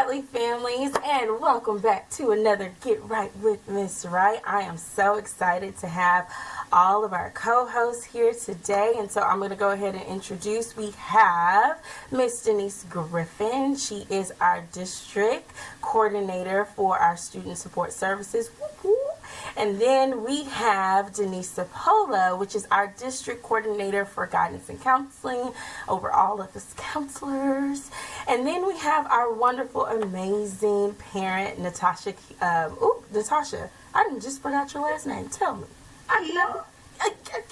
Bradley families, and welcome back to another Get Right with Miss Wright. I am so excited to have all of our co-hosts here today, and so I'm going to go ahead and introduce. We have Miss Denise Griffin. She is our district coordinator for our student support services. And then we have Denise Cipolla, which is our district coordinator for guidance and counseling over all of us counselors. And then we have our wonderful, amazing parent, Natasha. Natasha, I just forgot your last name. Tell me.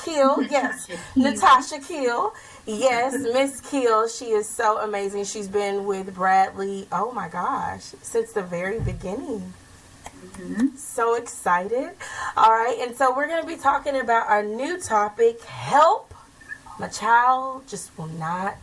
Keel, yes. Natasha Keel. Yes, Miss Keel. She is so amazing. She's been with Bradley, oh my gosh, since the very beginning. So excited. All right, and so we're going to be talking about our new topic, help. My child just will not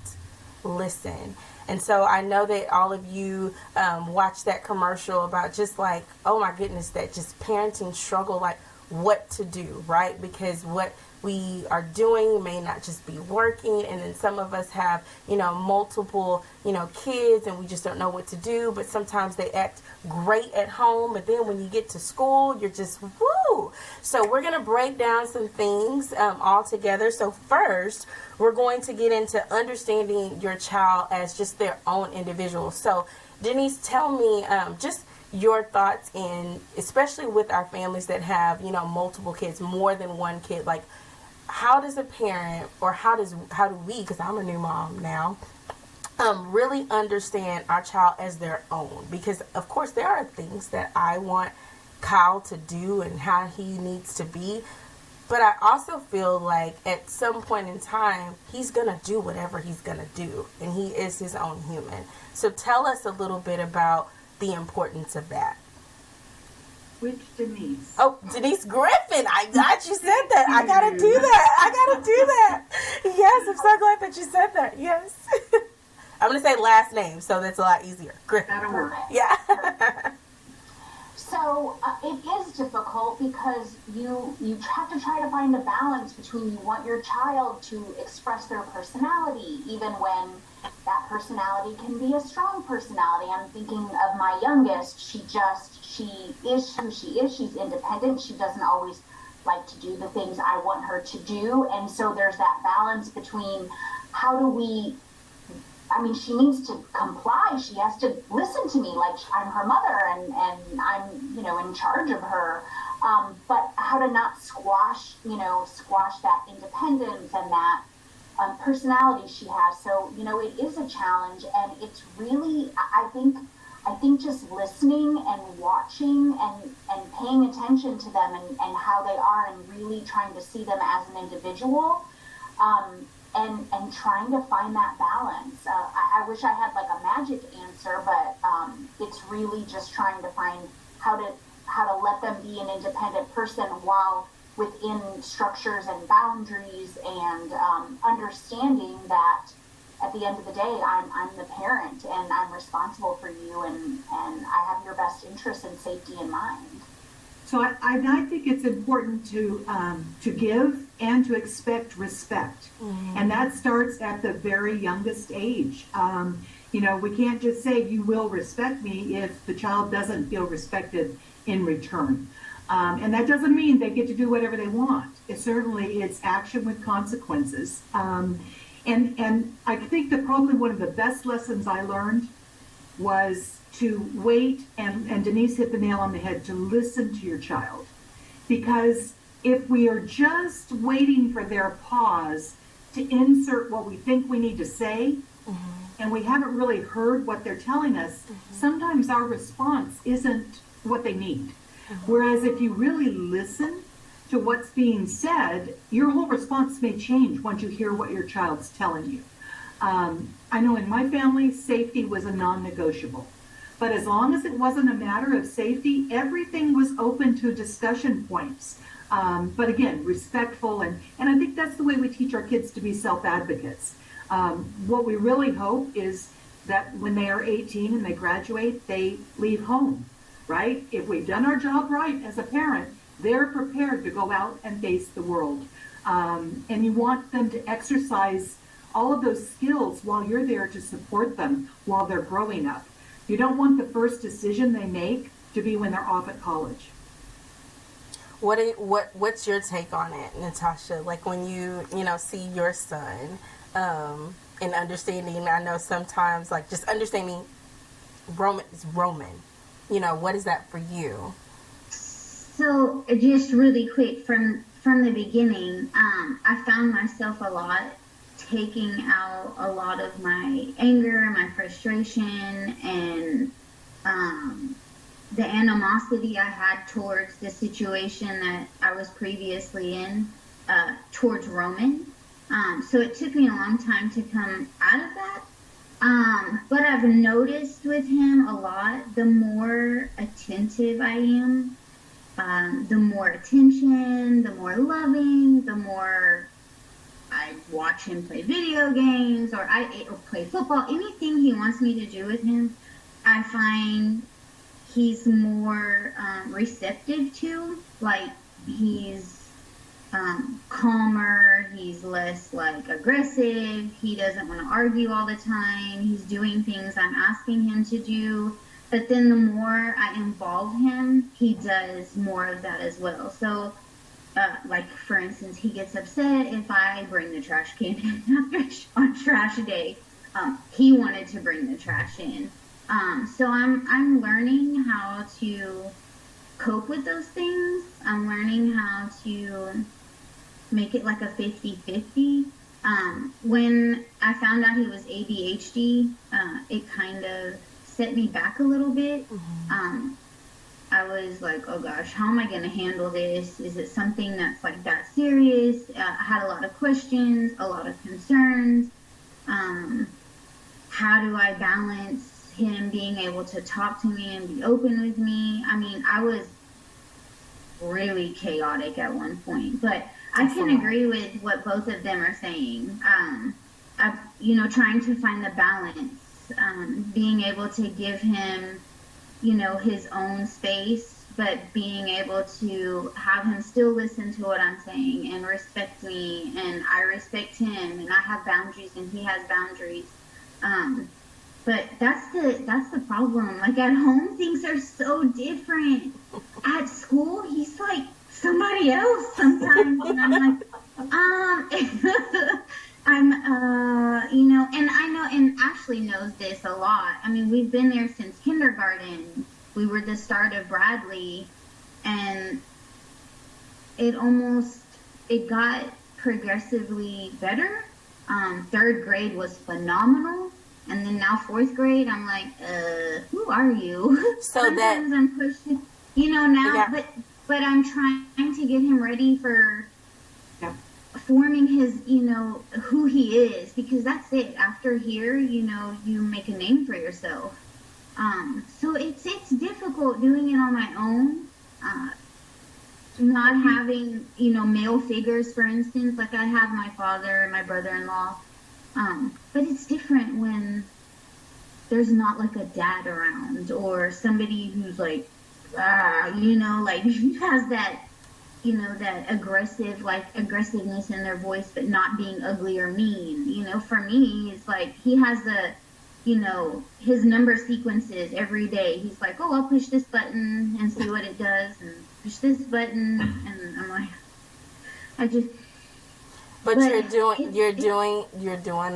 listen. And so I know that all of you watched that commercial about just like, oh my goodness, that just parenting struggle, like what to do, right? Because what we are doing may not just be working, and then some of us have, multiple, kids, and we just don't know what to do, but sometimes they act great at home, but then when you get to school, you're just, woo! So we're going to break down some things all together. So first, we're going to get into understanding your child as just their own individual. So Denise, tell me just your thoughts in, especially with our families that have, multiple kids, more than one kid, like how does a parent, or how do we, because I'm a new mom now, really understand our child as their own? Because of course there are things that I want Kyle to do and how he needs to be, but I also feel like at some point in time he's gonna do whatever he's gonna do, and he is his own human. So tell us a little bit about the importance of that. Which Denise? Oh, Denise Griffin. I got you said that. I gotta do that. Yes, I'm so glad that you said that. Yes. I'm gonna say last name, so that's a lot easier. Griffin. That'll work. Yeah. So it is difficult because you have to try to find a balance between you want your child to express their personality, even when that personality can be a strong personality. I'm thinking of my youngest. She is who she is. She's independent. She doesn't always like to do the things I want her to do. And so there's that balance between she needs to comply. She has to listen to me like I'm her mother and I'm, in charge of her. But how to not squash that independence and that personality she has. So, it is a challenge, and it's really, I think just listening and watching and paying attention to them and how they are, and really trying to see them as an individual, and trying to find that balance. I wish I had like a magic answer, but it's really just trying to find how to let them be an independent person while within structures and boundaries, and understanding that at the end of the day, I'm the parent and I'm responsible for you, and I have your best interests and safety in mind. So I think it's important to give and to expect respect. Mm-hmm. And that starts at the very youngest age. We can't just say you will respect me if the child doesn't feel respected in return. And that doesn't mean they get to do whatever they want. It's action with consequences. And I think that probably one of the best lessons I learned was to wait, and Denise hit the nail on the head, to listen to your child. Because if we are just waiting for their pause to insert what we think we need to say, mm-hmm. and we haven't really heard what they're telling us, mm-hmm. sometimes our response isn't what they need. Mm-hmm. Whereas if you really listen to what's being said, your whole response may change once you hear what your child's telling you. I know in my family, safety was a non-negotiable. But as long as it wasn't a matter of safety, everything was open to discussion points. But again, respectful, and I think that's the way we teach our kids to be self-advocates. What we really hope is that when they are 18 and they graduate, they leave home, right? If we've done our job right as a parent, they're prepared to go out and face the world. And you want them to exercise all of those skills while you're there to support them while they're growing up. You don't want the first decision they make to be when they're off at college. What's your take on it, Natasha? Like when you see your son, and understanding. I know sometimes like just understanding Roman is Roman. What is that for you? So just really quick from the beginning, I found myself a lot taking out a lot of my anger, my frustration, and the animosity I had towards the situation that I was previously in, towards Roman. So it took me a long time to come out of that. But I've noticed with him a lot, the more attentive I am, the more attention, the more loving, the more I watch him play video games or play football, anything he wants me to do with him, I find he's more receptive to. Like he's calmer, he's less like aggressive, he doesn't want to argue all the time, he's doing things I'm asking him to do. But then the more I involve him, he does more of that as well. So like for instance, he gets upset if I bring the trash can in on trash day. He wanted to bring the trash in. So I'm learning how to cope with those things. I'm learning how to make it like a 50-50. When I found out he was ADHD, it kind of set me back a little bit. Mm-hmm. I was like, oh gosh, how am I going to handle this? Is it something that's like that serious? I had a lot of questions, a lot of concerns. How do I balance him being able to talk to me and be open with me? I mean, I was really chaotic at one point, but I can agree with what both of them are saying. Trying to find the balance, being able to give him, his own space, but being able to have him still listen to what I'm saying and respect me, and I respect him, and I have boundaries and he has boundaries. But that's the problem. Like at home, things are so different. At school, he's like somebody else sometimes, and I'm like, and I know, and Ashley knows this a lot. I mean, we've been there since kindergarten. We were the start of Bradley, and it got progressively better. Third grade was phenomenal. And then now fourth grade, I'm like, who are you? So sometimes I'm pushing, now, yeah. But I'm trying to get him ready for forming his, who he is, because that's it. After here, you make a name for yourself. So it's difficult doing it on my own. Not having, male figures, for instance, like I have my father and my brother-in-law. But it's different when there's not like a dad around or somebody who's like, like has that, that aggressiveness in their voice, but not being ugly or mean. For me, it's like he has his number sequences every day. He's like, oh, I'll push this button and see what it does, and push this button, and I'm like, But you're doing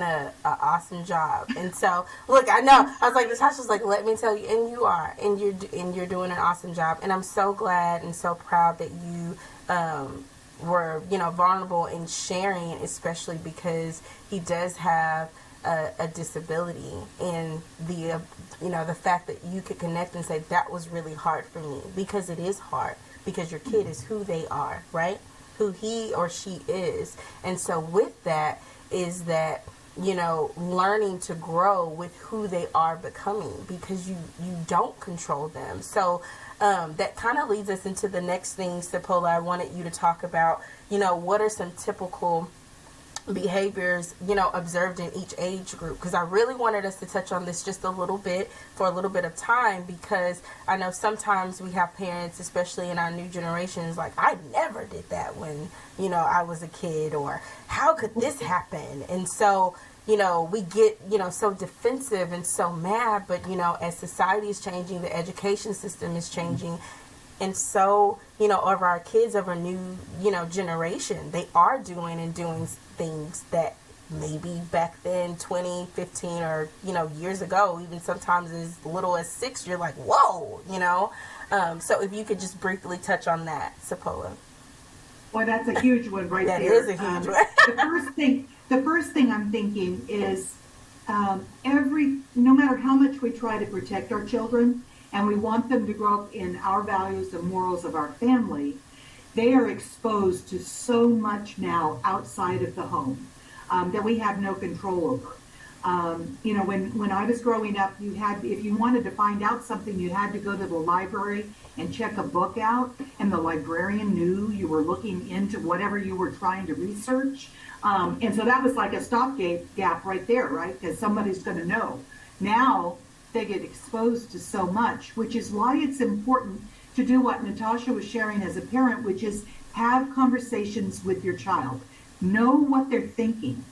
a awesome job. And so, look, I know, I was like, Natasha's like, let me tell you, and you are, and you're doing an awesome job. And I'm so glad and so proud that you were, vulnerable in sharing, especially because he does have a disability, and the fact that you could connect and say that was really hard for me, because it is hard, because your kid is who they are, right? Who he or she is. And so with that is that, learning to grow with who they are becoming, because you don't control them. So that kind of leads us into the next thing, Cipolla. I wanted you to talk about, what are some typical behaviors, observed in each age group, because I really wanted us to touch on this just a little bit for a little bit of time, because I know sometimes we have parents, especially in our new generations, like, I never did that when, I was a kid, or how could this happen? And so, we get, so defensive and so mad, but, as society is changing, the education system is changing. And so, over our kids, of a new, generation, they are doing things that maybe back then, 20, 15, or, years ago, even sometimes as little as 6, you're like, whoa, So if you could just briefly touch on that, Cipolla. Well, that's a huge one right there. That is a huge one. The first thing I'm thinking is no matter how much we try to protect our children and we want them to grow up in our values and morals of our family, they are exposed to so much now outside of the home that we have no control over. When I was growing up, if you wanted to find out something, you had to go to the library and check a book out, and the librarian knew you were looking into whatever you were trying to research. And so that was like a stopgap right there, right? Because somebody's going to know. Now they get exposed to so much, which is why it's important to do what Natasha was sharing as a parent, which is have conversations with your child. Know what they're thinking.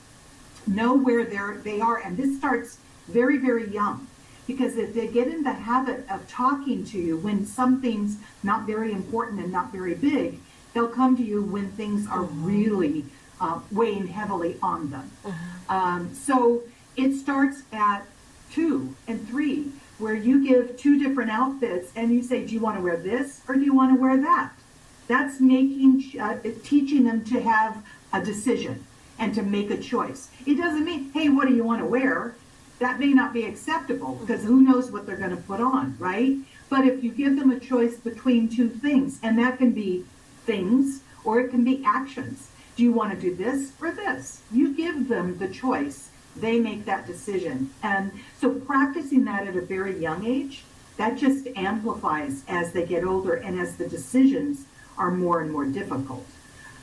Know where they are. And this starts very, very young. Because if they get in the habit of talking to you when something's not very important and not very big, they'll come to you when things are really weighing heavily on them. So it starts at 2 and 3, where you give 2 different outfits and you say, do you want to wear this or do you want to wear that? That's teaching them to have a decision and to make a choice. It doesn't mean, hey, what do you want to wear? That may not be acceptable because who knows what they're going to put on, right? But if you give them a choice between 2 things, and that can be things or it can be actions. Do you want to do this or this? You give them the choice. They make that decision. And so practicing that at a very young age, that just amplifies as they get older and as the decisions are more and more difficult.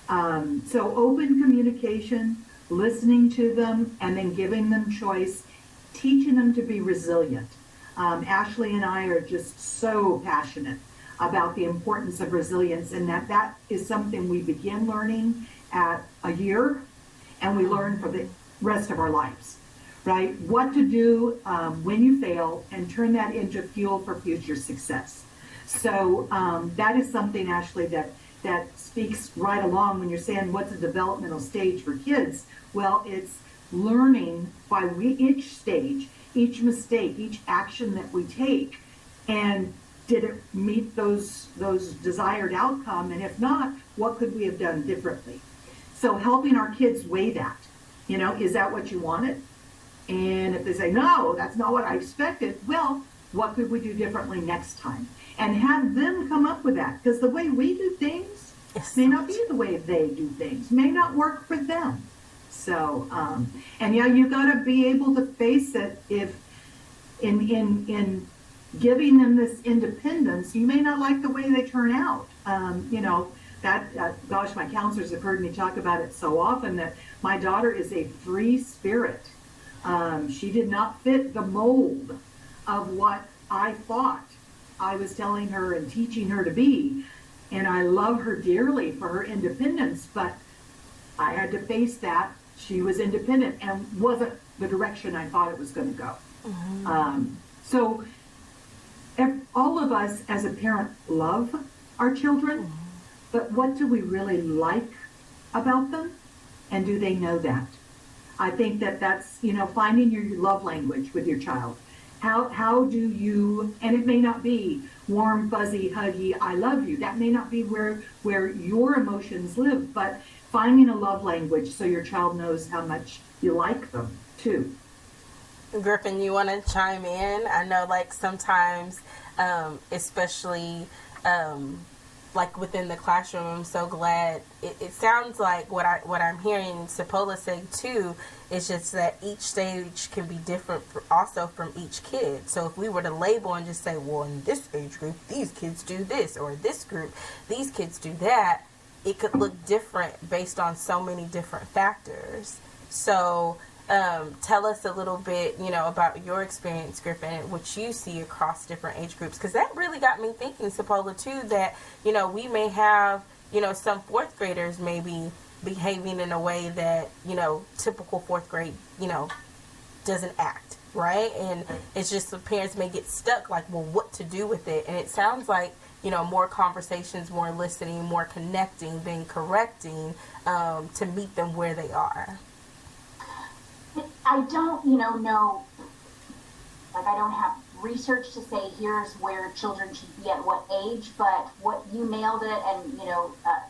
So open communication, listening to them, and then giving them choice, teaching them to be resilient. Ashley and I are just so passionate about the importance of resilience, and that is something we begin learning at a year, and we learn for the rest of our lives, right? What to do when you fail and turn that into fuel for future success. So that is something, Ashley, that speaks right along when you're saying what's a developmental stage for kids. Well, it's learning by each stage, each mistake, each action that we take, and did it meet those desired outcome? And if not, what could we have done differently? So helping our kids weigh that, is that what you wanted? And if they say, no, that's not what I expected, well, what could we do differently next time? And have them come up with that, because the way we do things may not be the way they do things, may not work for them. So, and yeah, you got to be able to face it. If in giving them this independence, you may not like the way they turn out. Gosh, my counselors have heard me talk about it so often that my daughter is a free spirit. She did not fit the mold of what I thought I was telling her and teaching her to be. And I love her dearly for her independence, but I had to face that. She was independent and wasn't the direction I thought it was going to go. So all of us as a parent love our children, but what do we really like about them? And do they know that? I think that's, finding your love language with your child. How do you, and it may not be warm, fuzzy, huggy, I love you. That may not be where your emotions live, but finding a love language so your child knows how much you like them too. Griffin, you want to chime in? I know, sometimes, especially, within the classroom, I'm so glad. It sounds like what I'm hearing Cipolla say too is just that each stage can be different also from each kid. So if we were to label and just say, well, in this age group, these kids do this, or this group, these kids do that, it could look different based on so many different factors. So tell us a little bit, about your experience, Griffin, and what you see across different age groups. Because that really got me thinking, Cipolla, too, that, we may have, some 4th graders maybe, behaving in a way that, typical fourth grade, doesn't act, right? And it's just the parents may get stuck, like, well, what to do with it? And it sounds like, more conversations, more listening, more connecting than correcting, to meet them where they are. I don't, know, like, I don't have research to say here's where children should be at what age, but what you nailed it, and,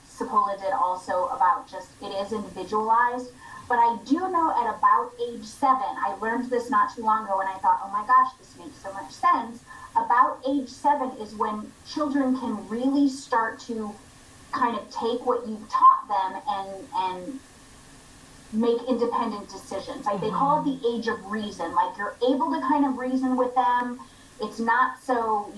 Cipolla did also, about just, it is individualized. But I do know at about age 7, I learned this not too long ago, and I thought, oh my gosh, this makes so much sense. About age 7 is when children can really start to kind of take what you've taught them and make independent decisions. Like, they call it the age of reason. Like, you're able to kind of reason with them. It's not so,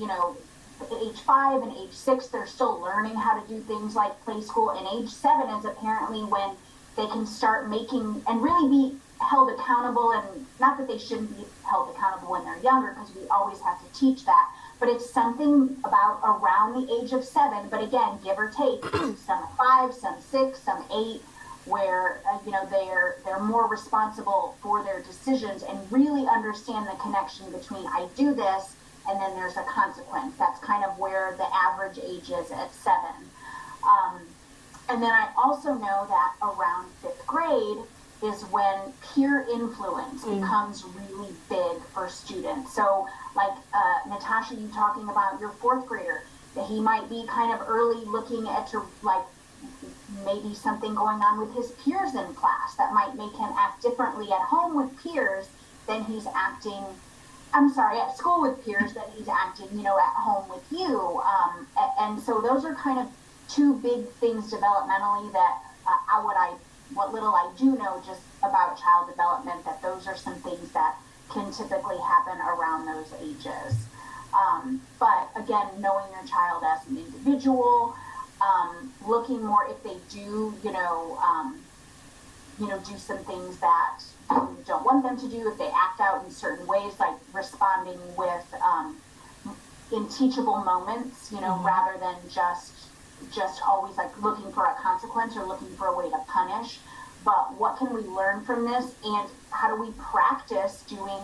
age 5 and age 6, they're still learning how to do things like play school. And age 7 is apparently when they can start making and really be held accountable. And not that they shouldn't be held accountable when they're younger, because we always have to teach that. But it's something about around the age of 7. But again, give or take, some 5, some 6, some 8, where they're more responsible for their decisions and really understand the connection between I do this and then there's a consequence. That's kind of where the average age is at 7. And then I also know that around 5th grade is when peer influence becomes really big for students. So, like, Natasha, you talking about your 4th grader, that he might be kind of early looking at like maybe something going on with his peers in class that might make him act differently at home with peers than he's acting, at school with peers than he's acting, at home with you. And so those are kind of 2 big things developmentally that what little I do know just about child development, that those are some things that can typically happen around those ages. But again, knowing your child as an individual, looking more if they do, do some things that you don't want them to do, if they act out in certain ways, like responding with in teachable moments, rather than just always like looking for a consequence or looking for a way to punish. But what can we learn from this, and how do we practice doing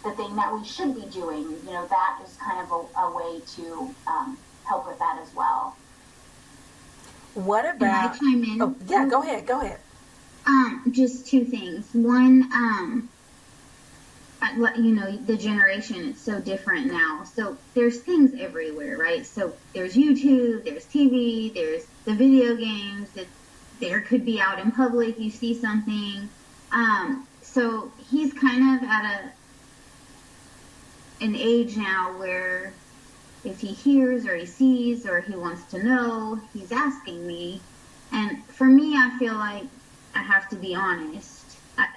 the thing that we should be doing? That is kind of a way to help with that as well. What about? Can I chime in? Oh, yeah, go ahead. Just 2 things. One, the generation is so different now. So there's things everywhere, right? So there's YouTube, there's TV, there's the video games. There could be out in public, you see something. So he's kind of at an age now where if he hears or he sees or he wants to know, he's asking me. And for me, I feel like I have to be honest.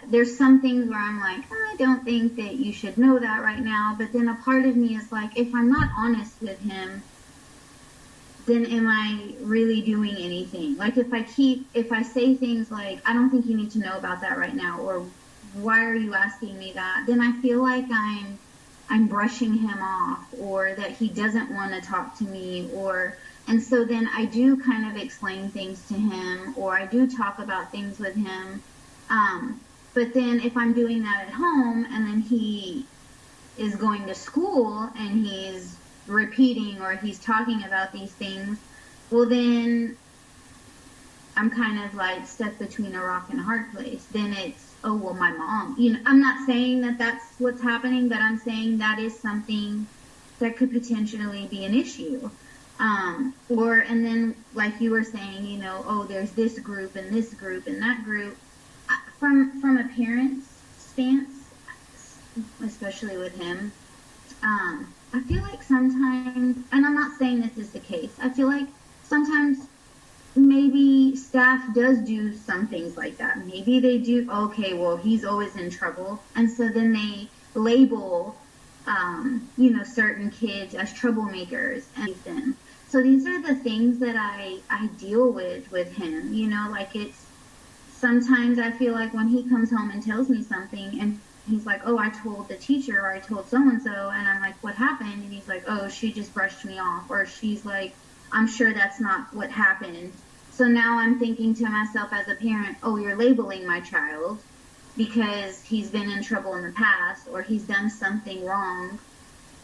There's some things where I'm like, I don't think that you should know that right now. But then a part of me is like, if I'm not honest with him, then am I really doing anything? Like, if I say things like, I don't think you need to know about that right now, or why are you asking me that? Then I feel like I'm brushing him off, or that he doesn't want to talk to me, and so then I do kind of explain things to him, or I do talk about things with him. But then if I'm doing that at home, and then he is going to school and he's repeating or he's talking about these things, well, then I'm kind of like stuck between a rock and a hard place. Then it's, oh, well, my mom, I'm not saying that that's what's happening, but I'm saying that is something that could potentially be an issue. And then like you were saying, oh, there's this group and this group and that group. From a parent's stance, especially with him, I feel like sometimes, and I'm not saying this is the case, I feel like sometimes maybe staff does do some things like that. Maybe they do, okay, well, he's always in trouble. And so then they label, certain kids as troublemakers. And so these are the things that I deal with him, like it's, sometimes I feel like when he comes home and tells me something and he's like, oh, I told the teacher, or I told so-and-so, and I'm like, what happened? And he's like, oh, she just brushed me off. Or she's like, I'm sure that's not what happened. So now I'm thinking to myself as a parent, oh, you're labeling my child because he's been in trouble in the past or he's done something wrong,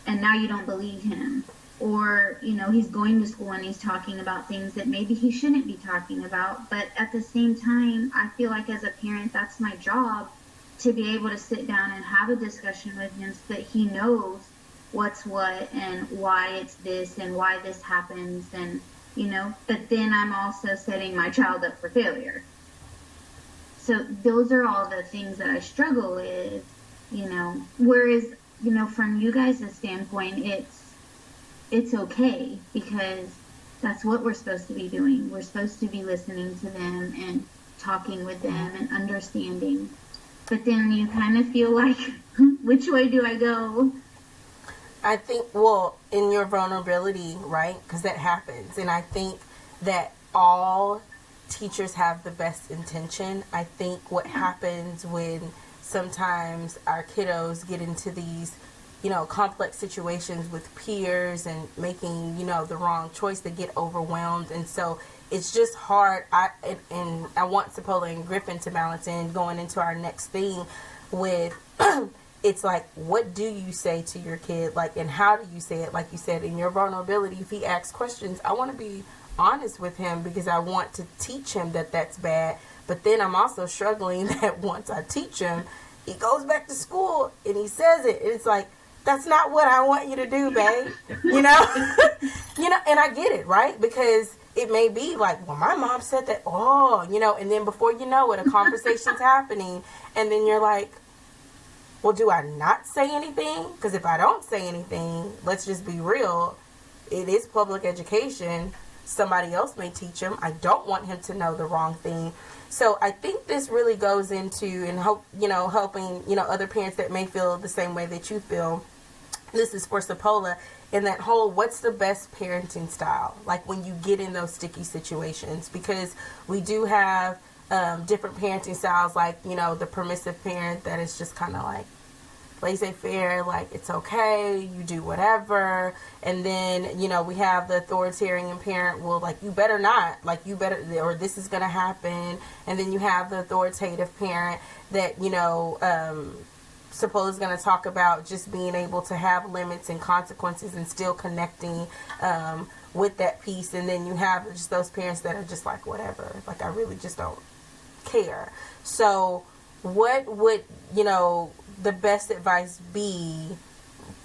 and now you don't believe him. Or, you know, he's going to school and he's talking about things that maybe he shouldn't be talking about. But at the same time, I feel like as a parent, that's my job, to be able to sit down and have a discussion with him so that he knows what's what and why it's this and why this happens, and, you know, but then I'm also setting my child up for failure. So those are all the things that I struggle with, you know, whereas, you know, from you guys' standpoint, it's okay because that's what we're supposed to be doing. We're supposed to be listening to them and talking with them and understanding. But then you kind of feel like, which way do I go? I think, well, in your vulnerability, right? Because that happens. And I think that all teachers have the best intention. I think what happens when sometimes our kiddos get into these, you know, complex situations with peers and making, you know, the wrong choice, they get overwhelmed. And so it's just hard. I want Cipolla and Griffin to balance in going into our next thing with it's like, what do you say to your kid? Like, and how do you say it? Like you said, in your vulnerability, if he asks questions, I want to be honest with him because I want to teach him that that's bad. But then I'm also struggling that once I teach him, he goes back to school and he says it. It's like, that's not what I want you to do, babe. You know? You know, and I get it, right? Because it may be like, well, my mom said that, oh, you know, and then before you know it, a conversation's happening, and then you're like, well, do I not say anything? Because if I don't say anything, let's just be real, it is public education. Somebody else may teach him. I don't want him to know the wrong thing. So I think this really goes into, and hope, you know, helping, you know, other parents that may feel the same way that you feel. This is for Cipolla, in that whole, what's the best parenting style? Like when you get in those sticky situations, because we do have different parenting styles, like, you know, the permissive parent that is just kind of like laissez-faire, like it's okay, you do whatever. And then, you know, we have the authoritarian parent, well, like, you better not, like, you better, or this is going to happen. And then you have the authoritative parent that, you know, Cipolla's going to talk about just being able to have limits and consequences and still connecting with that piece. And then you have just those parents that are just like, whatever, like, I really just don't care. So what would, you know, the best advice be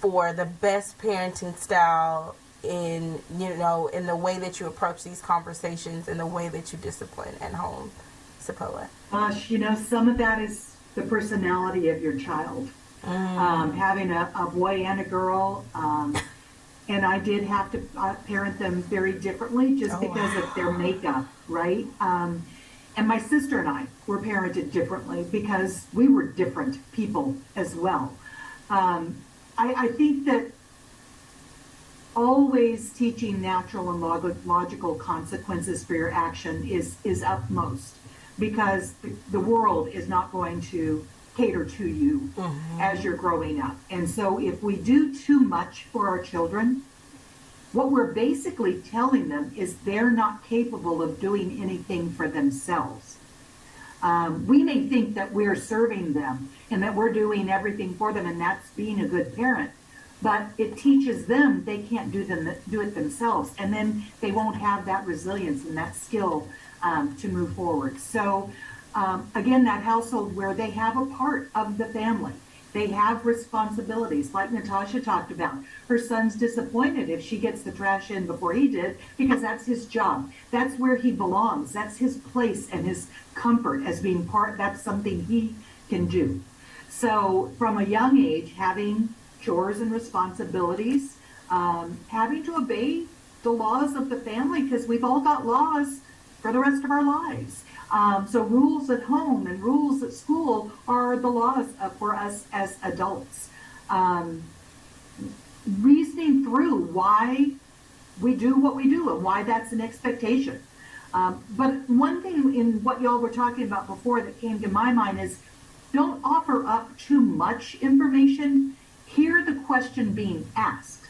for the best parenting style in, you know, in the way that you approach these conversations and the way that you discipline at home, Cipolla? Gosh, you know, some of that is the personality of your child. Having a boy and a girl, and I did have to parent them very differently just because of their makeup, right? And my sister and I were parented differently because we were different people as well. I think that always teaching natural and logical consequences for your action is utmost, because the world is not going to cater to you as you're growing up. And so if we do too much for our children, what we're basically telling them is they're not capable of doing anything for themselves. We may think that we're serving them and that we're doing everything for them, and that's being a good parent. But it teaches them they can't do it themselves, and then they won't have that resilience and that skill to move forward. So again, that household where they have a part of the family, they have responsibilities, like Natasha talked about. Her son's disappointed if she gets the trash in before he did, because that's his job. That's where he belongs. That's his place and his comfort as being part. That's something he can do. So from a young age, having chores and responsibilities, having to obey the laws of the family, because we've all got laws for the rest of our lives. So rules at home and rules at school are the laws for us as adults. Reasoning through why we do what we do and why that's an expectation. But one thing in what y'all were talking about before that came to my mind is, don't offer up too much information. Hear the question being asked.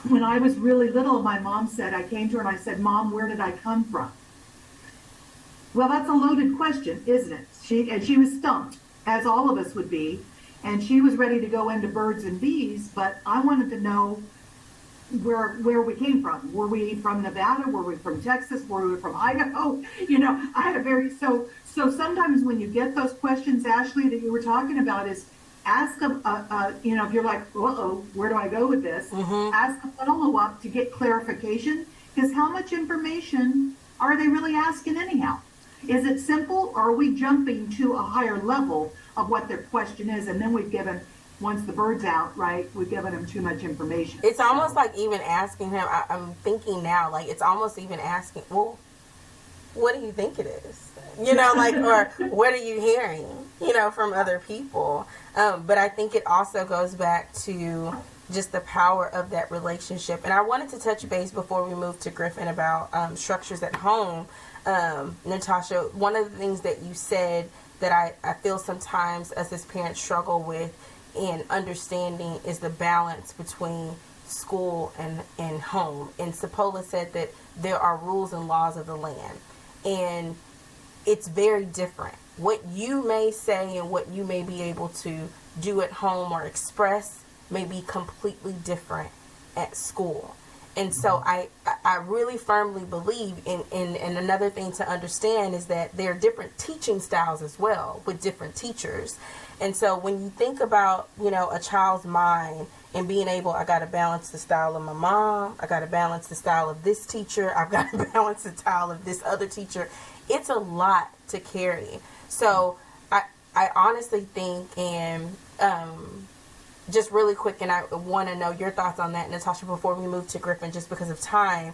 when I was really little, my mom said, I came to her and I said, Mom, where did I come from? Well, that's a loaded question, isn't it? She was stumped, as all of us would be, and she was ready to go into birds and bees, but I wanted to know where we came from. Were we from Nevada? Were we from Texas? Were we from Idaho? I had a very, so sometimes when you get those questions, Ashley, that you were talking about, is ask if you're like, uh-oh, where do I go with this? Ask a follow-up to get clarification, because how much information are they really asking anyhow? Is it simple, or are we jumping to a higher level of what their question is, and then we've given, once the bird's out, right, we've given them too much information. It's almost like even asking him, I'm thinking now, like it's almost even asking, well, what do you think it is? Or what are you hearing, from other people? But I think it also goes back to just the power of that relationship. And I wanted to touch base before we move to Griffin about structures at home. Natasha, one of the things that you said that I feel sometimes us as parents struggle with in understanding is the balance between school and home. And Cipolla said that there are rules and laws of the land. And it's very different. What you may say and what you may be able to do at home or express may be completely different at school. And so I really firmly believe in another thing to understand is that there are different teaching styles as well with different teachers. And so when you think about, a child's mind and being able, I got to balance the style of my mom, I got to balance the style of this teacher, I've got to balance the style of this other teacher. It's a lot to carry. So I honestly think, and just really quick, and I want to know your thoughts on that, Natasha, before we move to Griffin, just because of time.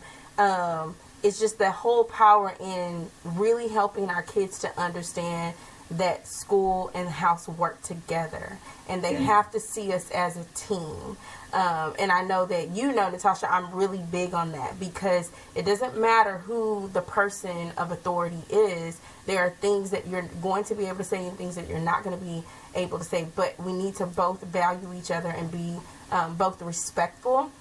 It's just the whole power in really helping our kids to understand that school and house work together, and they have to see us as a team. And I know that Natasha, I'm really big on that, because it doesn't matter who the person of authority is. There are things that you're going to be able to say and things that you're not going to be able to say, but we need to both value each other and be both respectful.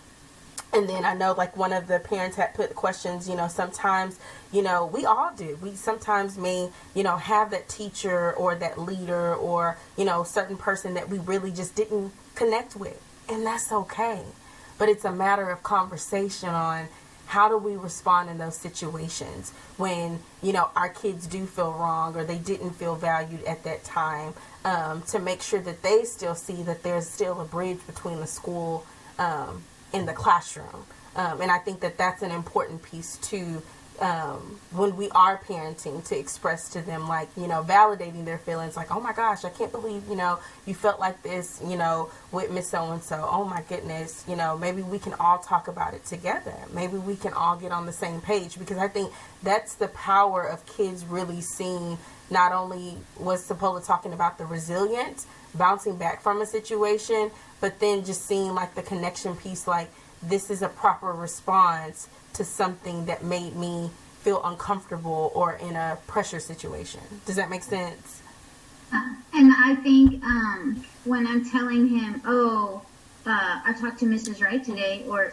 And then I know, like, one of the parents had put questions, sometimes, we all do. We sometimes may, have that teacher or that leader or, certain person that we really just didn't connect with. And that's okay. But it's a matter of conversation on how do we respond in those situations when, our kids do feel wrong or they didn't feel valued at that time, to make sure that they still see that there's still a bridge between the school in the classroom. And I think that that's an important piece too, when we are parenting, to express to them, like, validating their feelings, like, oh my gosh, I can't believe, you felt like this, with Miss So-and-so. Oh my goodness, maybe we can all talk about it together. Maybe we can all get on the same page, because I think that's the power of kids really seeing. Not only was Cipolla talking about the resilience, bouncing back from a situation, but then just seeing, like, the connection piece, like, this is a proper response to something that made me feel uncomfortable or in a pressure situation. Does that make sense? And I think when I'm telling him, I talked to Mrs. Wright today, or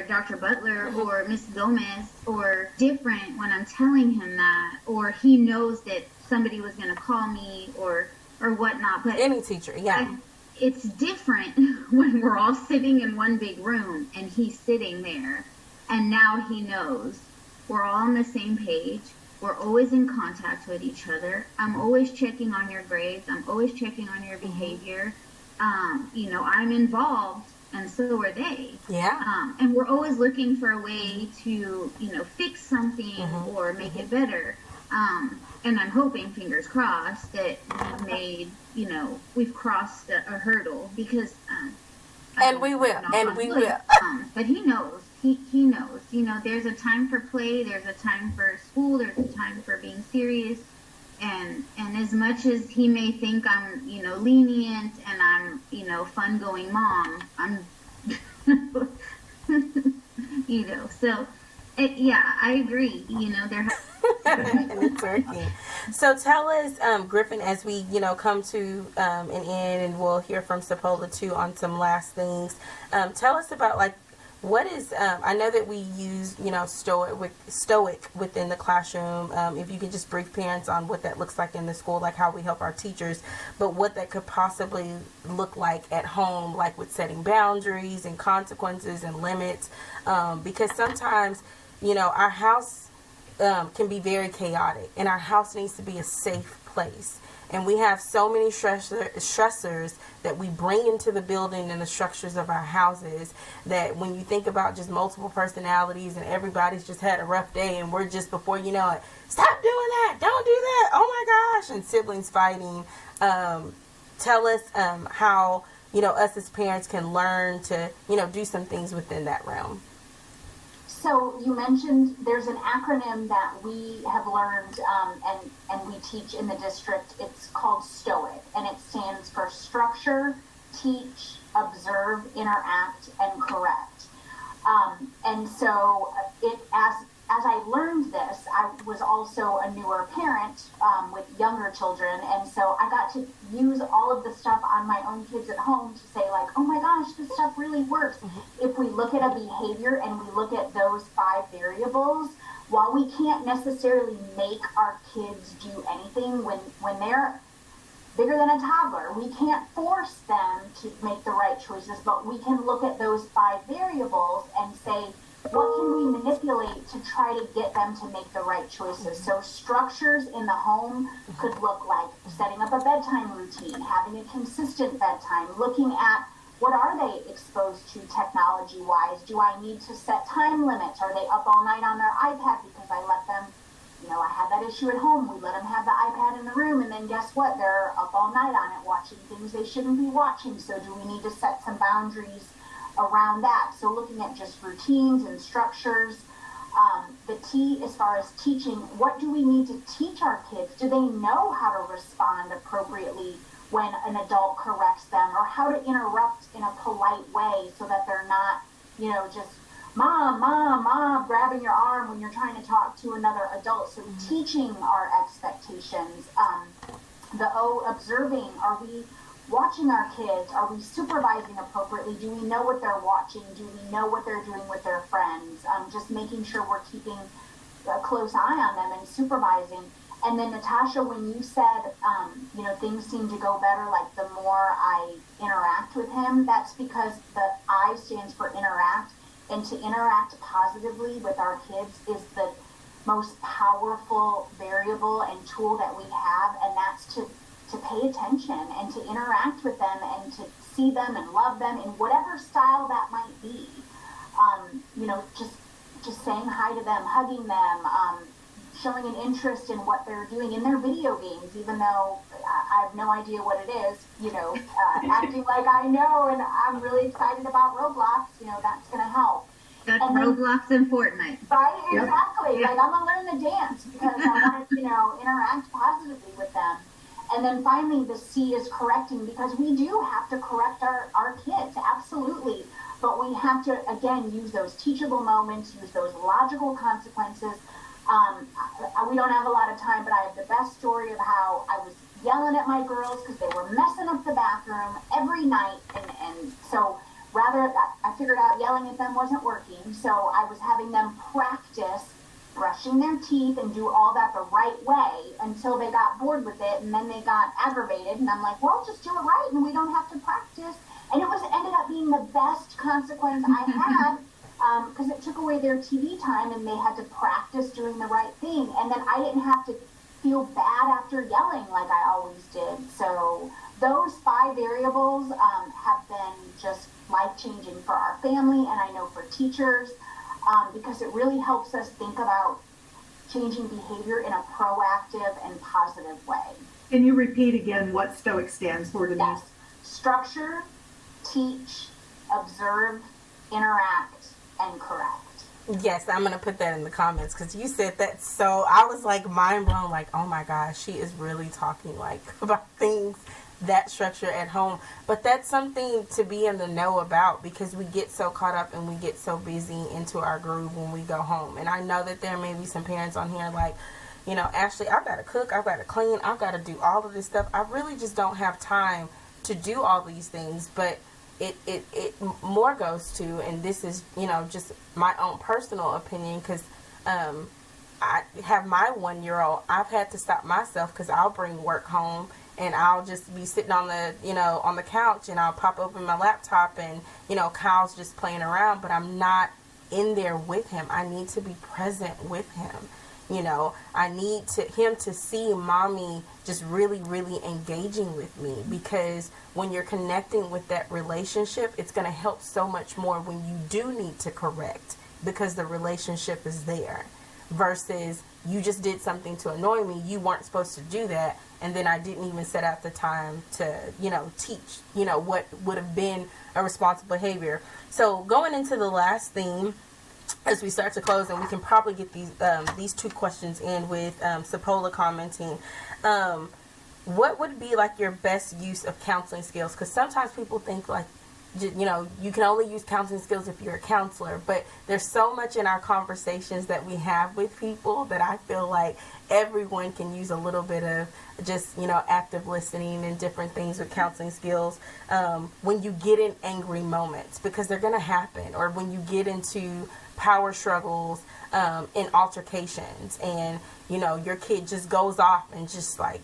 Dr. Butler, or Miss Gomez, or different when I'm telling him that, or he knows that somebody was going to call me or whatnot. But any teacher, yeah. It's different when we're all sitting in one big room and he's sitting there, and now he knows we're all on the same page. We're always in contact with each other. I'm always checking on your grades. I'm always checking on your behavior. I'm involved, and so are they. Yeah. And we're always looking for a way to, fix something or make it better. And I'm hoping, fingers crossed, that we've crossed a hurdle, because we will. But he knows. He knows. There's a time for play. There's a time for school. There's a time for being serious. And as much as he may think I'm, lenient and I'm, fun-going mom, I'm, so, I agree. It's working. So tell us, Griffin, as we, come to an end, and we'll hear from Cipolla too on some last things. Tell us about, like, What is, I know that we use, stoic within the classroom. If you could just brief parents on what that looks like in the school, like how we help our teachers, but what that could possibly look like at home, like with setting boundaries and consequences and limits. Because sometimes, our house can be very chaotic, and our house needs to be a safe place. And we have so many stressors that we bring into the building and the structures of our houses that when you think about just multiple personalities and everybody's just had a rough day and we're just, before you know it, stop doing that, don't do that, oh my gosh, and siblings fighting. Tell us how, us as parents can learn to, do some things within that realm. So you mentioned there's an acronym that we have learned and we teach in the district. It's called STOIC, and it stands for Structure, Teach, Observe, Interact, and Correct. And so as I learned this, I was also a newer parent with younger children, and so I got to use all of the stuff on my own kids at home to say, like, oh my gosh, this stuff really works. Mm-hmm. If we look at a behavior and we look at those 5 variables, while we can't necessarily make our kids do anything when they're bigger than a toddler, we can't force them to make the right choices, but we can look at those 5 variables and say, what can we manipulate to try to get them to make the right choices? So structures in the home could look like setting up a bedtime routine, having a consistent bedtime, looking at what are they exposed to technology-wise? Do I need to set time limits? Are they up all night on their iPad because I let them, I had that issue at home. We let them have the iPad in the room, and then guess what? They're up all night on it watching things they shouldn't be watching. So do we need to set some boundaries around that? So looking at just routines and structures. The T, as far as teaching, what do we need to teach our kids? Do they know how to respond appropriately when an adult corrects them, or how to interrupt in a polite way so that they're not, just mom, grabbing your arm when you're trying to talk to another adult. So teaching our expectations. The O, observing. Are we watching our kids? Are we supervising appropriately? Do we know what they're watching? Do we know what they're doing with their friends? Just making sure we're keeping a close eye on them and supervising. And then Natasha, when you said, things seem to go better, like the more I interact with him, that's because the I stands for interact. And to interact positively with our kids is the most powerful variable and tool that we have, and that's to pay attention and to interact with them and to see them and love them in whatever style that might be. Just saying hi to them, hugging them, showing an interest in what they're doing in their video games, even though I have no idea what it is, acting like I know and I'm really excited about Roblox, that's going to help. That's Roblox and Fortnite. Right, exactly. Yep. Like, I'm going to learn the dance because I want to, interact positively with them. And then finally, the C is correcting, because we do have to correct our kids, absolutely. But we have to, again, use those teachable moments, use those logical consequences. We don't have a lot of time, but I have the best story of how I was yelling at my girls because they were messing up the bathroom every night. And so I figured out yelling at them wasn't working. So I was having them practice brushing their teeth and do all that the right way until they got bored with it, and then they got aggravated, and I'm like, well, just do it right and we don't have to practice. And it ended up being the best consequence I had, because it took away their TV time and they had to practice doing the right thing, and then I didn't have to feel bad after yelling like I always did. So those 5 variables have been just life-changing for our family, and I know for teachers, because it really helps us think about changing behavior in a proactive and positive way. Can you repeat again what STOIC stands for, Denise? Yes. Structure, teach, observe, interact, and correct. Yes, I'm going to put that in the comments because you said that, so I was like mind blown, like, oh my gosh, she is really talking like about things that structure at home. But that's something to be in the know about, because we get so caught up and we get so busy into our groove when we go home. And I know that there may be some parents on here like, Ashley, I've got to cook, I've got to clean, I've got to do all of this stuff. I really just don't have time to do all these things. But it more goes to, and this is, just my own personal opinion, because I have my 1-year-old. I've had to stop myself because I'll bring work home and I'll just be sitting on the, on the couch, and I'll pop open my laptop, and, Kyle's just playing around, but I'm not in there with him. I need to be present with him. I need him to see mommy just really, really engaging with me, because when you're connecting with that relationship, it's going to help so much more when you do need to correct, because the relationship is there, versus you just did something to annoy me. You weren't supposed to do that. And then I didn't even set out the time to, teach, what would have been a responsible behavior. So going into the last theme, as we start to close, and we can probably get these 2 questions in with Cipolla commenting. What would be like your best use of counseling skills? Because sometimes people think like, you can only use counseling skills if you're a counselor, but there's so much in our conversations that we have with people that I feel like everyone can use a little bit of just, active listening and different things with counseling skills. When you get in angry moments, because they're going to happen, or when you get into power struggles, in altercations, and, your kid just goes off and just like,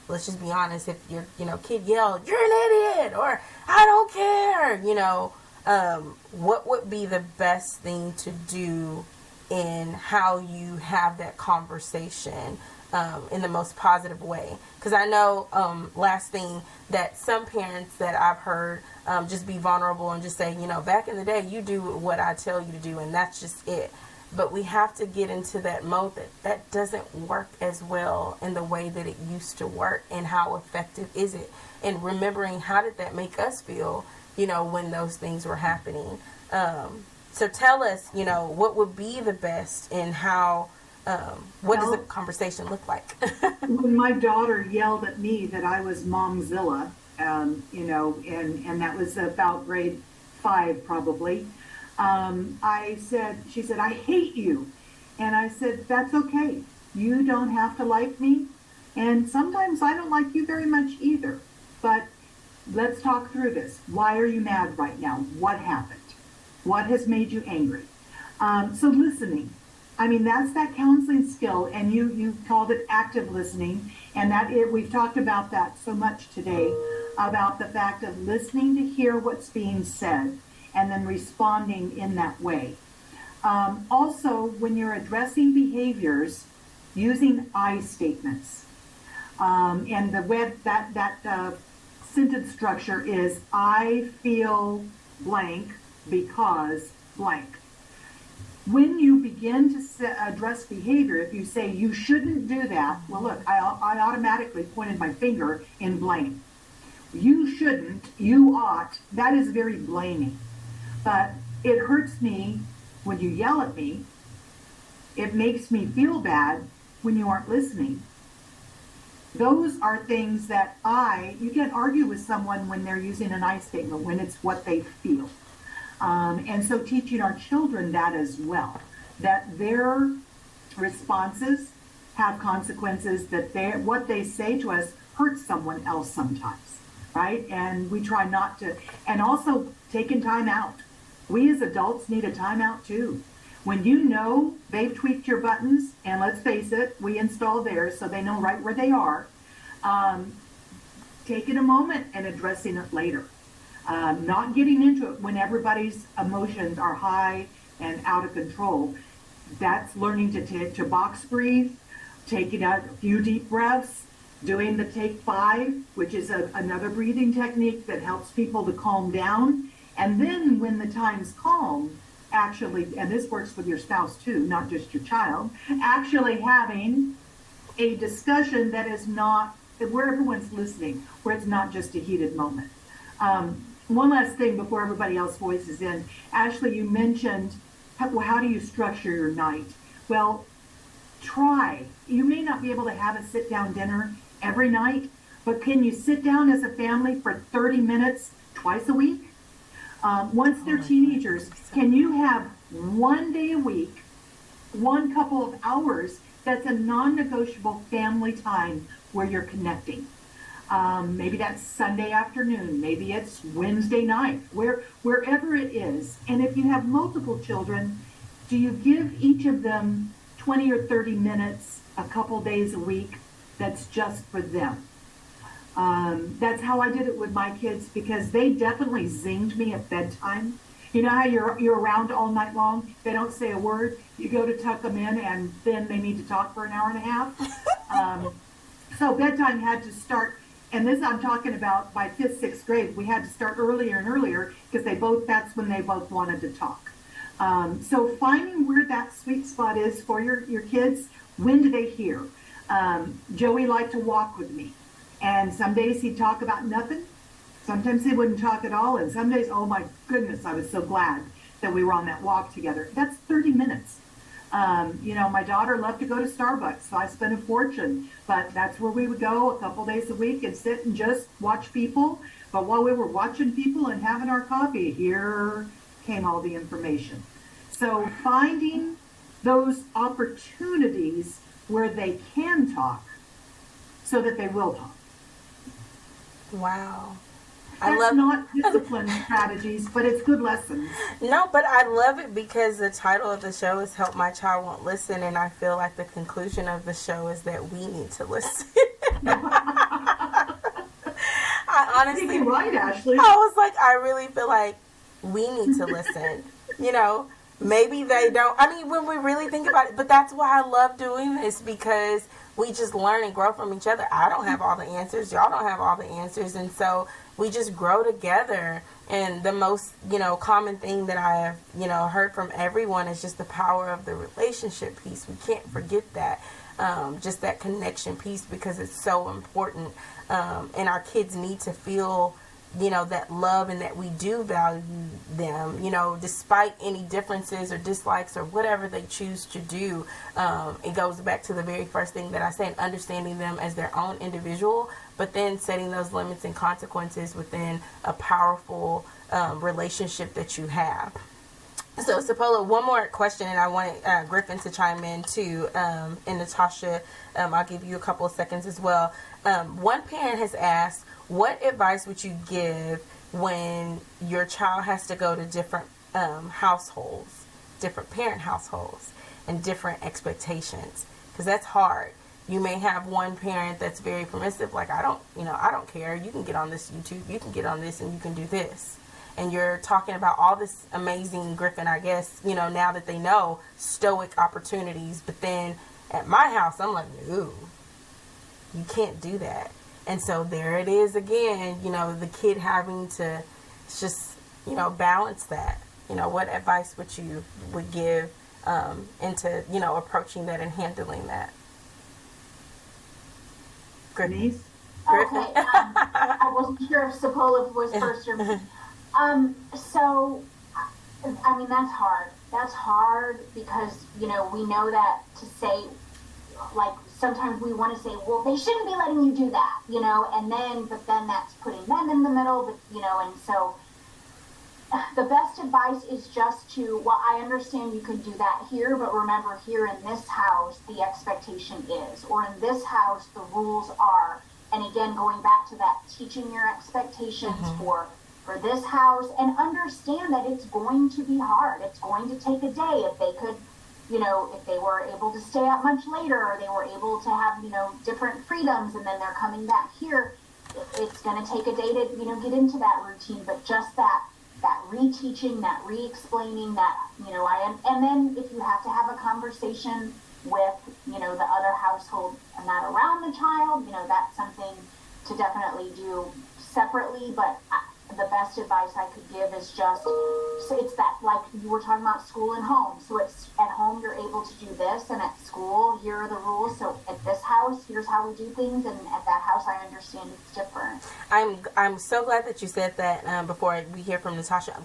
let's just be honest, if your, kid yelled, "You're an idiot," or "I don't care," what would be the best thing to do in how you have that conversation in the most positive way? Because I know, last thing, that some parents that I've heard just be vulnerable and just say, back in the day, you do what I tell you to do, and that's just it. But we have to get into that mode that doesn't work as well in the way that it used to work, and how effective is it? And remembering, how did that make us feel, when those things were happening? So tell us, what would be the best, and how, what does the conversation look like? When my daughter yelled at me that I was Momzilla, and that was about grade 5 probably. She said, "I hate you." And I said, "That's okay. You don't have to like me. And sometimes I don't like you very much either. But let's talk through this. Why are you mad right now? What happened? What has made you angry?" So listening. I mean, that's that counseling skill. And you called it active listening. And we've talked about that so much today, about the fact of listening to hear what's being said, and then responding in that way. Also, when you're addressing behaviors, using I statements. And that sentence structure is, "I feel blank because blank." When you begin to address behavior, if you say, "You shouldn't do that," well, look, I automatically pointed my finger in blame. "You shouldn't, you ought," that is very blaming. But it hurts me when you yell at me. It makes me feel bad when you aren't listening. Those are things that you can't argue with someone when they're using an I statement, when it's what they feel. And so teaching our children that as well, that their responses have consequences, that what they say to us hurts someone else sometimes, right? And we try not to, and also taking time out. We as adults need a timeout too. When they've tweaked your buttons, and let's face it, we install theirs so they know right where they are, taking a moment and addressing it later. Not getting into it when everybody's emotions are high and out of control. That's learning to box breathe, taking out a few deep breaths, doing the take 5, which is another breathing technique that helps people to calm down. And then when the time's calm, actually, and this works with your spouse too, not just your child, actually having a discussion that is not, where everyone's listening, where it's not just a heated moment. One last thing before everybody else voices in. Ashley, you mentioned, how do you structure your night? Well, try. You may not be able to have a sit-down dinner every night, but can you sit down as a family for 30 minutes twice a week? Once they're teenagers, can you have one day a week, one couple of hours, that's a non-negotiable family time where you're connecting? Maybe that's Sunday afternoon. Maybe it's Wednesday night, wherever it is. And if you have multiple children, do you give each of them 20 or 30 minutes a couple days a week that's just for them? That's how I did it with my kids, because they definitely zinged me at bedtime. You know how you're around all night long, they don't say a word, you go to tuck them in, and then they need to talk for an hour and a half. So bedtime had to start, and this I'm talking about by 5th, 6th grade, we had to start earlier and earlier, because that's when they both wanted to talk. So finding where that sweet spot is for your kids. When do they hear? Joey liked to walk with me, and some days he'd talk about nothing. Sometimes he wouldn't talk at all, and some days, oh my goodness, I was so glad that we were on that walk together. That's 30 minutes. My daughter loved to go to Starbucks, so I spent a fortune, but that's where we would go a couple days a week and sit and just watch people. But while we were watching people and having our coffee, here came all the information. So finding those opportunities where they can talk so that they will talk. Wow. That's not discipline strategies, but it's good lessons. No, but I love it because the title of the show is Help My Child Won't Listen, and I feel like the conclusion of the show is that we need to listen. I honestly... You're right, Ashley. I was like, I really feel like we need to listen. Maybe they don't. I mean, when we really think about it, but that's why I love doing this, because we just learn and grow from each other. I don't have all the answers. Y'all don't have all the answers. And so we just grow together. And the most, common thing that I have, heard from everyone is just the power of the relationship piece. We can't forget that. Just that connection piece, because it's so important. And our kids need to feel that love, and that we do value them, despite any differences or dislikes or whatever they choose to do. It goes back to the very first thing that I said, understanding them as their own individual, but then setting those limits and consequences within a powerful relationship that you have. So, Cipolla, one more question, and I wanted Griffin to chime in too, and Natasha, I'll give you a couple of seconds as well. One parent has asked, what advice would you give when your child has to go to different households, different parent households, and different expectations? Because that's hard. You may have one parent that's very permissive, like, I don't care. You can get on this YouTube, you can get on this, and you can do this. And you're talking about all this amazing, Griffin, I guess, now that they know, stoic opportunities. But then at my house, I'm like, ooh, you can't do that. And so there it is again, the kid having to just, balance that. What advice would you give into, approaching that and handling that? Denise? Griffin? Okay, I wasn't sure if Cipolla was first or me. So, I mean, that's hard. That's hard because, we know that to say, like, sometimes we want to say, well, they shouldn't be letting you do that, but then that's putting them in the middle, and so the best advice is just to, well, I understand you can do that here, but remember, here in this house, the expectation is, or in this house, the rules are, and again, going back to that, teaching your expectations for this house, and understand that it's going to be hard. It's going to take a day. If they could, if they were able to stay out much later, or they were able to have, different freedoms, and then they're coming back here, it's going to take a day to, get into that routine. But just that reteaching, that re-explaining, that, and then if you have to have a conversation with, the other household and not around the child, that's something to definitely do separately. But the best advice I could give is just, so it's that, like you were talking about school and home. So it's at home, you're able to do this, and at school, here are the rules. So at this house, here's how we do things, and at that house, I understand it's different. I'm so glad that you said that before we hear from Natasha.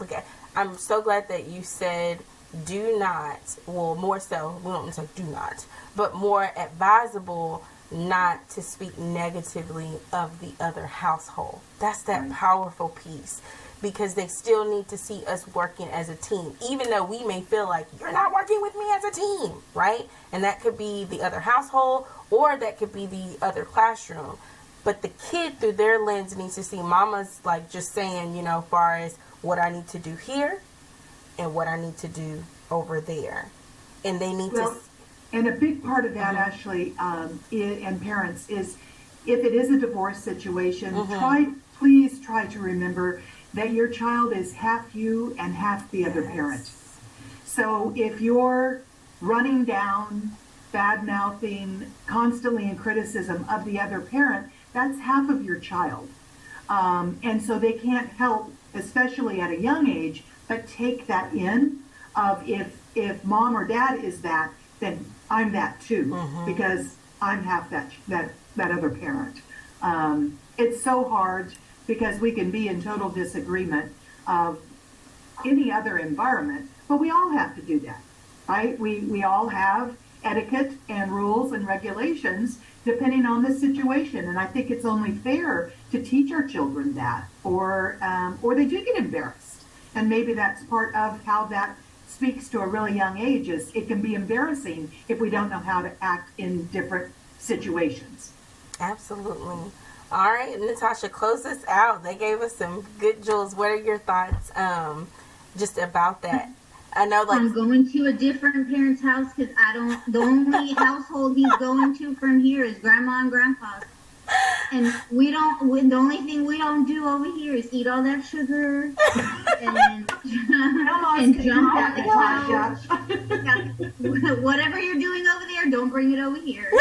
I'm so glad that you said do not, well, more so, we don't say do not, but more advisable not to speak negatively of the other household. That's that powerful piece, because they still need to see us working as a team, even though we may feel like you're not working with me as a team, right? And that could be the other household, or that could be the other classroom. But the kid, through their lens, needs to see mama's like just saying, you know, as far as what I need to do here and what I need to do over there. And they need to... And a big part of that, Ashley, and parents, is if it is a divorce situation, please try to remember that your child is half you and half the other parent. So if you're running down, bad-mouthing, constantly in criticism of the other parent, that's half of your child. And so they can't help, especially at a young age, but take that in of if mom or dad is that, then I'm that too, because I'm half that other parent. It's so hard because we can be in total disagreement of any other environment, but we all have to do that, right? We all have etiquette and rules and regulations depending on the situation, and I think it's only fair to teach our children that, or they do get embarrassed, and maybe that's part of how that speaks to a really young age. Is it can be embarrassing if we don't know how to act in different situations. Absolutely. All right, Natasha, close us out. They gave us some good jewels. What are your thoughts just about that? I know, like, I'm going to a different parent's house because the only household he's going to from here is grandma and grandpa's. And the only thing we don't do over here is eat all that sugar and jump at the couch. Whatever you're doing over there, don't bring it over here.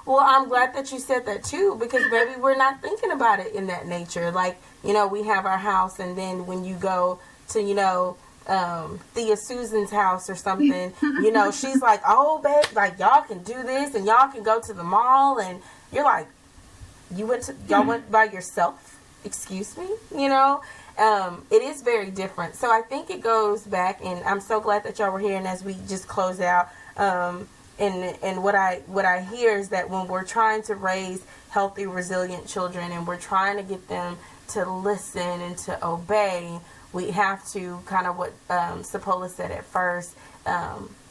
I'm glad that you said that too, because maybe we're not thinking about it in that nature. Like, you know, we have our house, and then when you go to, you know, Thea Susan's house or something, you know, she's like, oh, babe, like, y'all can do this and y'all can go to the mall, and you're like, y'all went by yourself? Excuse me? You know, it is very different. So I think it goes back, and I'm so glad that y'all were here. And as we just close out, and what I hear is that when we're trying to raise healthy, resilient children, and we're trying to get them to listen and to obey, we have to kind of what Cipolla said at first,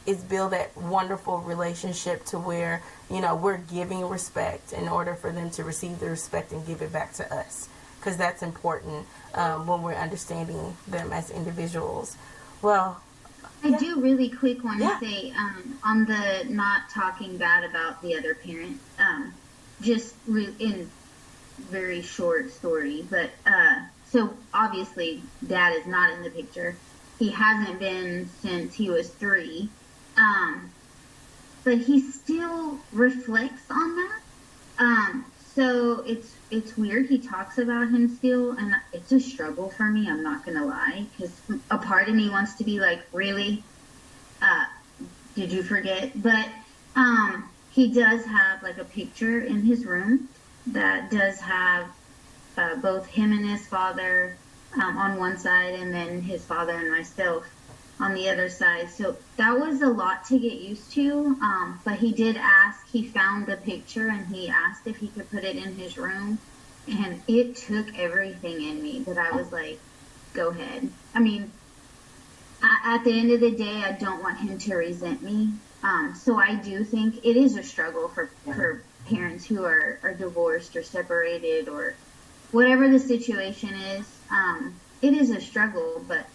is build that wonderful relationship to where, you know, we're giving respect in order for them to receive the respect and give it back to us, because that's important when we're understanding them as individuals. Well, I do really quick want to say on the not talking bad about the other parent, just in very short story, but so obviously dad is not in the picture. He hasn't been since he was 3. But he still reflects on that. So it's weird. He talks about him still, and it's a struggle for me. I'm not gonna lie, because a part of me wants to be like, really? Did you forget? But he does have like a picture in his room that does have both him and his father on one side, and then his father and myself on the other side. So that was a lot to get used to. But he did ask, he found the picture and he asked if he could put it in his room. And it took everything in me, but I was like, go ahead. I mean, at the end of the day, I don't want him to resent me. So I do think it is a struggle for parents who are divorced or separated or whatever the situation is. It is a struggle, but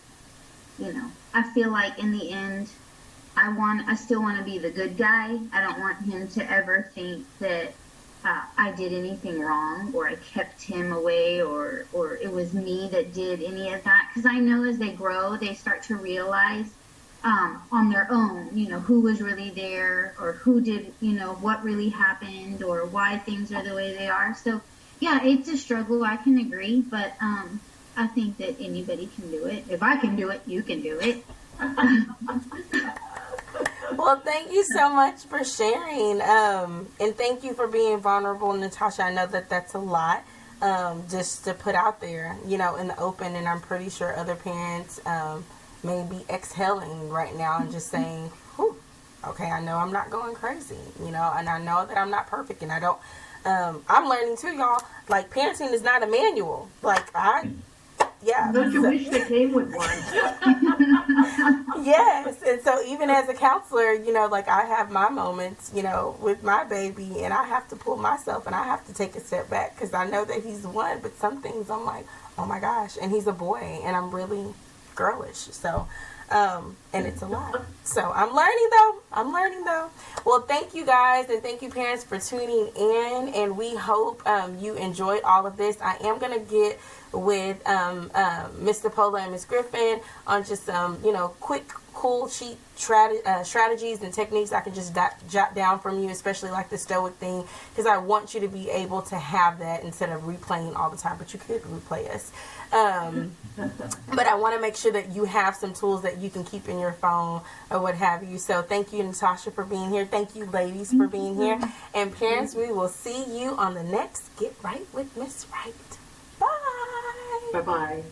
you know, I feel like in the end, I still want to be the good guy. I don't want him to ever think that I did anything wrong, or I kept him away, or it was me that did any of that. Because I know as they grow, they start to realize on their own, you know, who was really there, or who did, you know, what really happened, or why things are the way they are. So, yeah, it's a struggle. I can agree, but I think that anybody can do it. If I can do it, you can do it. Well, thank you so much for sharing. And thank you for being vulnerable, Natasha. I know that that's a lot just to put out there, you know, in the open. And I'm pretty sure other parents may be exhaling right now and just saying, whew, okay, I know I'm not going crazy, you know, and I know that I'm not perfect. And I don't, I'm learning too, y'all. Like, parenting is not a manual. Like, Yeah. Don't you wish they came with one? Yes. And so even as a counselor, you know, like I have my moments, you know, with my baby, and I have to pull myself and I have to take a step back because I know that he's the one, but some things I'm like, oh my gosh, and he's a boy and I'm really girlish. So, and it's a lot. So I'm learning though. Well, thank you guys, and thank you parents for tuning in, and we hope you enjoyed all of this. I am going to get with Miss Cipolla and Miss Griffin on just some, you know, quick, cool sheet strategies and techniques I can just jot down from you, especially like the stoic thing, because I want you to be able to have that instead of replaying all the time, but you could replay us. But I want to make sure that you have some tools that you can keep in your phone or what have you. So thank you, Natasha, for being here. Thank you, ladies, for being here. And parents, we will see you on the next Get Right with Miss Wright. Bye. Bye-bye.